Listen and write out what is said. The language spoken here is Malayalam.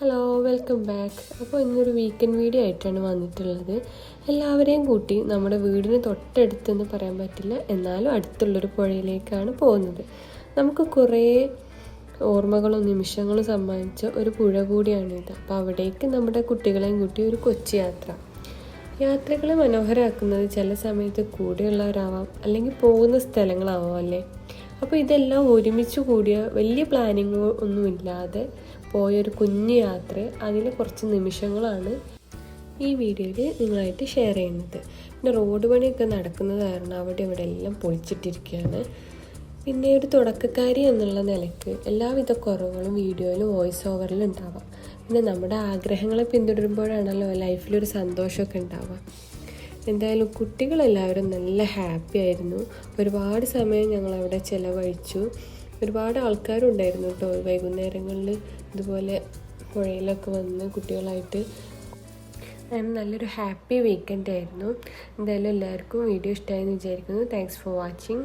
Hello, welcome back. അപ്പോൾ ഇന്നൊരു വീക്കെൻഡ് വീഡിയോ ആയിട്ടാണ് വന്നിട്ടുള്ളത്. എല്ലാവരെയും കൂട്ടി നമ്മുടെ വീടിന് തൊട്ടടുത്തെന്ന് പറയാൻ പറ്റില്ല, എന്നാലും അടുത്തുള്ളൊരു പുഴയിലേക്കാണ് പോകുന്നത്. നമുക്ക് കുറേ ഓർമ്മകളും നിമിഷങ്ങളും സമ്മാനിച്ച ഒരു പുഴ കൂടിയാണിത്. അപ്പോൾ അവിടേക്ക് നമ്മുടെ കുട്ടികളെയും കൂട്ടി ഒരു കൊച്ചു യാത്ര. യാത്രകളെ മനോഹരമാക്കുന്നത് ചില സമയത്ത് കൂടെയുള്ളവരാവാം, അല്ലെങ്കിൽ പോകുന്ന സ്ഥലങ്ങളാവാം അല്ലേ. അപ്പോൾ ഇതെല്ലാം ഒരുമിച്ച് കൂടിയ വലിയ പ്ലാനിങ്ങോ ഒന്നുമില്ലാതെ പോയൊരു കുഞ്ഞു യാത്ര, അതിലെ കുറച്ച് നിമിഷങ്ങളാണ് ഈ വീഡിയോയിൽ നിങ്ങളായിട്ട് ഷെയർ ചെയ്യുന്നത്. പിന്നെ റോഡ് പണിയൊക്കെ നടക്കുന്നത് കാരണം അവിടെ ഇവിടെ എല്ലാം പൊളിച്ചിട്ടിരിക്കുകയാണ്. പിന്നെ ഒരു തുടക്കക്കാരി എന്നുള്ള നിലയ്ക്ക് എല്ലാവിധ കുറവുകളും വീഡിയോയിലും വോയിസ് ഓവറിലും ഉണ്ടാവാം. പിന്നെ നമ്മുടെ ആഗ്രഹങ്ങളെ പിന്തുടരുമ്പോഴാണല്ലോ ലൈഫിലൊരു സന്തോഷമൊക്കെ ഉണ്ടാവുക. എന്തായാലും കുട്ടികളെല്ലാവരും നല്ല ഹാപ്പി ആയിരുന്നു. ഒരുപാട് സമയം ഞങ്ങളവിടെ ചിലവഴിച്ചു. ഒരുപാട് ആൾക്കാരുണ്ടായിരുന്നു കേട്ടോ. വൈകുന്നേരങ്ങളിൽ ഇതുപോലെ പുഴയിലൊക്കെ വന്ന് കുട്ടികളായിട്ട് അങ്ങനെ നല്ലൊരു ഹാപ്പി വീക്കെൻഡ് ആയിരുന്നു. എന്തായാലും എല്ലാവർക്കും വീഡിയോ ഇഷ്ടമായെന്ന് വിചാരിക്കുന്നു. Thanks for watching.